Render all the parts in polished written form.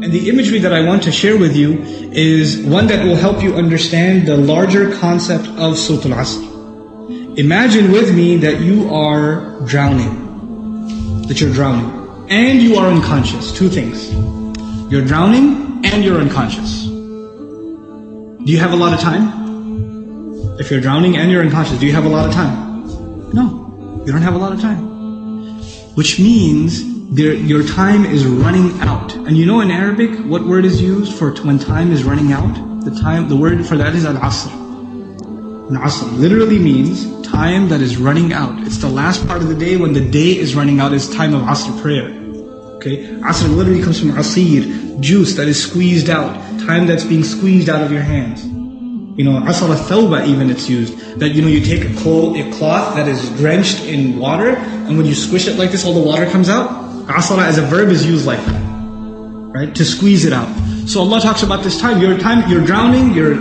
And the imagery that I want to share with you is one that will help you understand the larger concept of Surah Al-Asr. Imagine with me that you are drowning. And you are unconscious. Two things. You're drowning and you're unconscious. Do you have a lot of time? If you're drowning and you're unconscious, do you have a lot of time? No, you don't have a lot of time. Which means your time is running out. And you know in Arabic, what word is used for when time is running out? The word for that is al-asr. Al-asr literally means time that is running out. It's the last part of the day when the day is running out. It's time of asr prayer. Okay, asr literally comes from asir, juice that is squeezed out, time that's being squeezed out of your hands. You know, asr al-thawba even it's used. That you take a cloth that is drenched in water, and when you squish it like this, all the water comes out. Asara as a verb is used like that, right? To squeeze it out. So Allah talks about this time. You're drowning, you're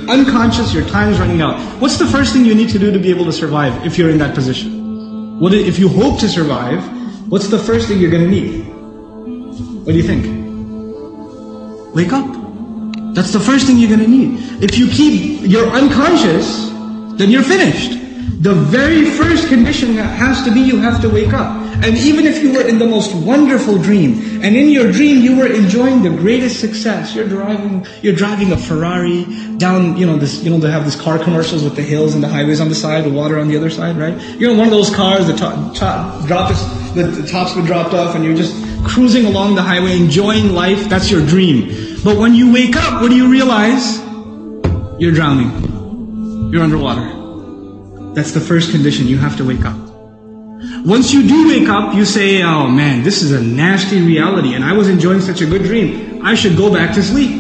unconscious, your time is running out. What's the first thing you need to do to be able to survive if you're in that position? If you hope to survive, what's the first thing you're going to need? What do you think? Wake up. That's the first thing you're going to need. If you're unconscious, then you're finished. The very first condition has to be you have to wake up. And even if you were in the most wonderful dream, and in your dream you were enjoying the greatest success, you're driving a Ferrari down, they have these car commercials with the hills and the highways on the side, the water on the other side, right? You're in one of those cars, the top's been dropped off, and you're just cruising along the highway, enjoying life. That's your dream. But when you wake up, what do you realize? You're drowning. You're underwater. That's the first condition. You have to wake up. Once you do wake up, you say, oh man, this is a nasty reality and I was enjoying such a good dream. I should go back to sleep.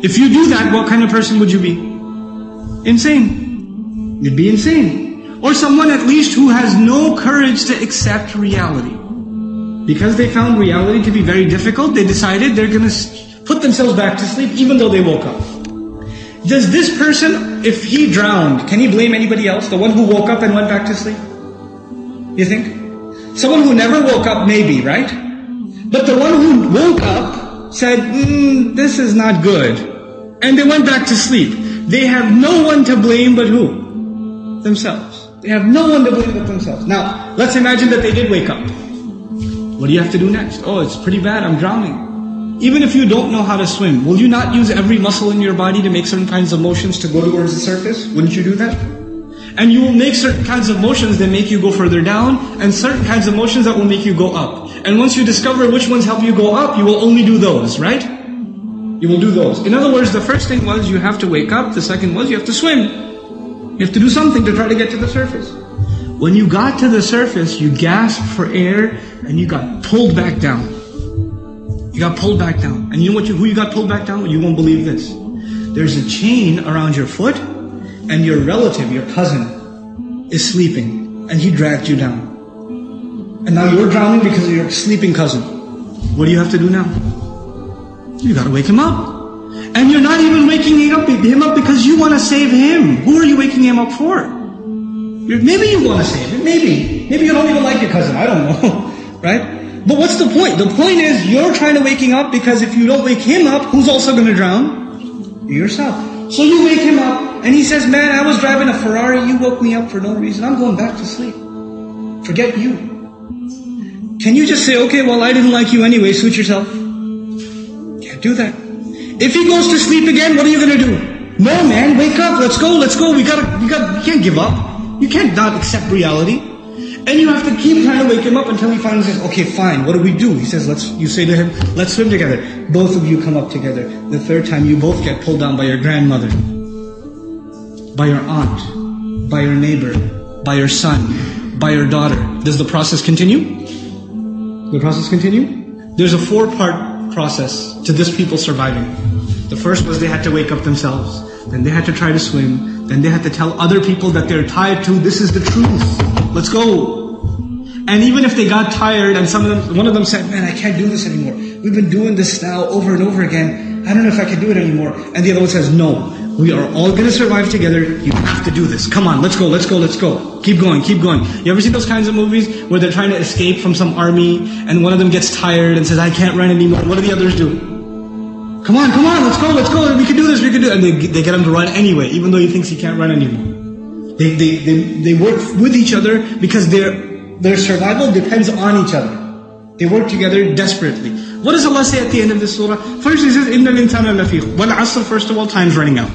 If you do that, what kind of person would you be? Insane. You'd be insane. Or someone at least who has no courage to accept reality. Because they found reality to be very difficult, they decided they're going to put themselves back to sleep even though they woke up. Does this person, if he drowned, can he blame anybody else? The one who woke up and went back to sleep? You think? Someone who never woke up, maybe, right? But the one who woke up said, this is not good. And they went back to sleep. They have no one to blame but who? Themselves. They have no one to blame but themselves. Now, let's imagine that they did wake up. What do you have to do next? Oh, it's pretty bad, I'm drowning. Even if you don't know how to swim, will you not use every muscle in your body to make certain kinds of motions to go towards the surface? Wouldn't you do that? And you will make certain kinds of motions that make you go further down, and certain kinds of motions that will make you go up. And once you discover which ones help you go up, you will only do those, right? You will do those. In other words, the first thing was you have to wake up. The second was you have to swim. You have to do something to try to get to the surface. When you got to the surface, you gasped for air, and you got pulled back down. You got pulled back down. And you know who you got pulled back down? You won't believe this. There's a chain around your foot, and your relative, your cousin, is sleeping, and he dragged you down. And now you're drowning because of your sleeping cousin. What do you have to do now? You gotta wake him up. And you're not even waking him up because you want to save him. Who are you waking him up for? Maybe you want to save him, maybe. Maybe you don't even like your cousin, I don't know. Right? But what's the point? The point is you're trying to wake him up because if you don't wake him up, who's also going to drown? Yourself. So you wake him up and he says, man, I was driving a Ferrari, you woke me up for no reason. I'm going back to sleep. Forget you. Can you just say, okay, well, I didn't like you anyway, suit yourself? Can't do that. If he goes to sleep again, what are you going to do? No, man, wake up, let's go. You can't give up. You can't not accept reality. And you have to keep trying to wake him up until he finally says, okay, fine, what do we do? He says, you say to him, let's swim together. Both of you come up together. The third time, you both get pulled down by your grandmother, by your aunt, by your neighbor, by your son, by your daughter. Does the process continue? The process continue? There's a 4-part process to this people surviving. The first was they had to wake up themselves. Then they had to try to swim. Then they had to tell other people that they're tired too. This is the truth. Let's go. And even if they got tired and one of them said, man, I can't do this anymore. We've been doing this now over and over again. I don't know if I can do it anymore. And the other one says, no. We are all going to survive together. You have to do this. Come on, let's go, let's go, let's go. Keep going, keep going. You ever see those kinds of movies where they're trying to escape from some army and one of them gets tired and says, I can't run anymore. What do the others do? Come on, let's go. We can do this, we can do it. And they get him to run anyway, even though he thinks he can't run anymore. They work with each other because their survival depends on each other. They work together desperately. What does Allah say at the end of this surah? First He says, إِنَّ الْإِنسَانَ لَفِي Wal asr, first of all, time's running out.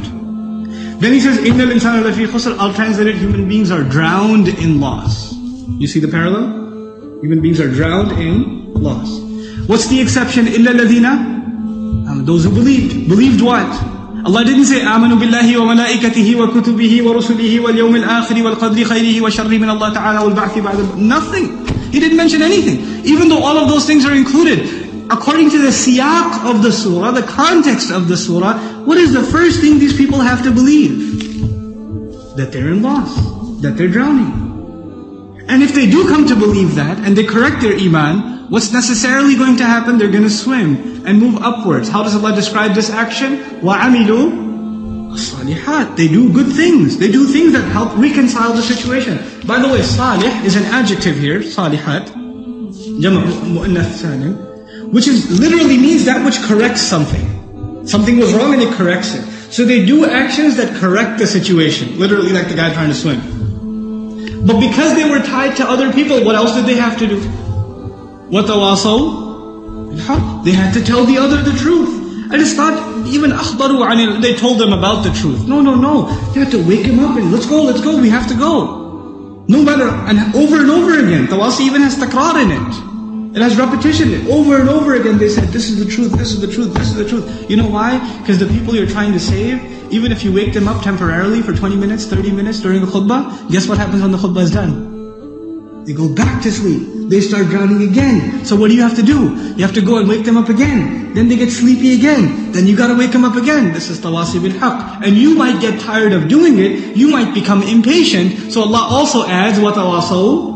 Then He says, إِنَّ الْإِنسَانَ لَفِي خُسْرٍ. I'll translate it, human beings are drowned in loss. You see the parallel? Human beings are drowned in loss. What's the exception? إِلَّا الَّذِينَ Those who believed. Believed what? Allah didn't say, آمَنُوا بِاللَّهِ وَمَلَائِكَتِهِ وَكُتُبِهِ وَرُسُلِهِ وَالْيَوْمِ الْآخِرِ وَالْقَدْرِ خَيْرِهِ وَشَرِّهِ مِنَ اللَّهِ تَعَالَى وَالْبَعْثِ بَعْدَ. Nothing. He didn't mention anything. Even though all of those things are included. According to the siyaq of the surah, the context of the surah, what is the first thing these people have to believe? That they're in loss, that they're drowning. And if they do come to believe that, and they correct their iman, what's necessarily going to happen? They're going to swim and move upwards. How does Allah describe this action? وَعَمِلُوا الصَّالِحَاتِ. They do good things. They do things that help reconcile the situation. By the way, salih is an adjective here, salihat, jama' mu'annath salim, which literally means that which corrects something. Something was wrong and it corrects it. So they do actions that correct the situation. Literally like the guy trying to swim. But because they were tied to other people, what else did they have to do? وَتَوَاصَوْا بِالْحَقِّ. They had to tell the other the truth. And it's not even أَخْبَرُوا عَنِ it. They told them about the truth. No. They had to wake him up and let's go, we have to go. No matter, and over again. Tawasi even has takrar in it. It has repetition. Over and over again they said, this is the truth, this is the truth, this is the truth. You know why? Because the people you're trying to save, even if you wake them up temporarily for 20 minutes, 30 minutes during the khutbah, guess what happens when the khutbah is done? They go back to sleep. They start drowning again. So what do you have to do? You have to go and wake them up again. Then they get sleepy again. Then you gotta wake them up again. This is tawasi bil haqq. And you might get tired of doing it. You might become impatient. So Allah also adds, وَتَوَاصَوْا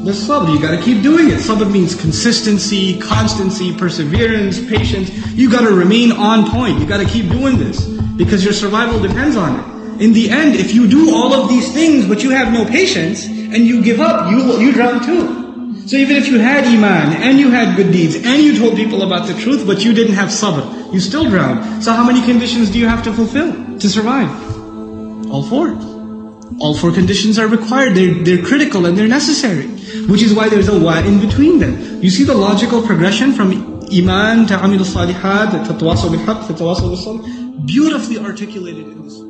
the sabr. You gotta keep doing it. Sabr means consistency, constancy, perseverance, patience. You gotta remain on point. You gotta keep doing this. Because your survival depends on it. In the end, if you do all of these things but you have no patience, and you give up, you drown too. So even if you had iman, and you had good deeds, and you told people about the truth, but you didn't have sabr, you still drown. So how many conditions do you have to fulfill to survive? All four. All four conditions are required. They're critical and they're necessary. Which is why there's a wa in between them. You see the logical progression from iman to amil salihat to tawasaw bil haqq to tawasaw bis sabr, beautifully articulated in this.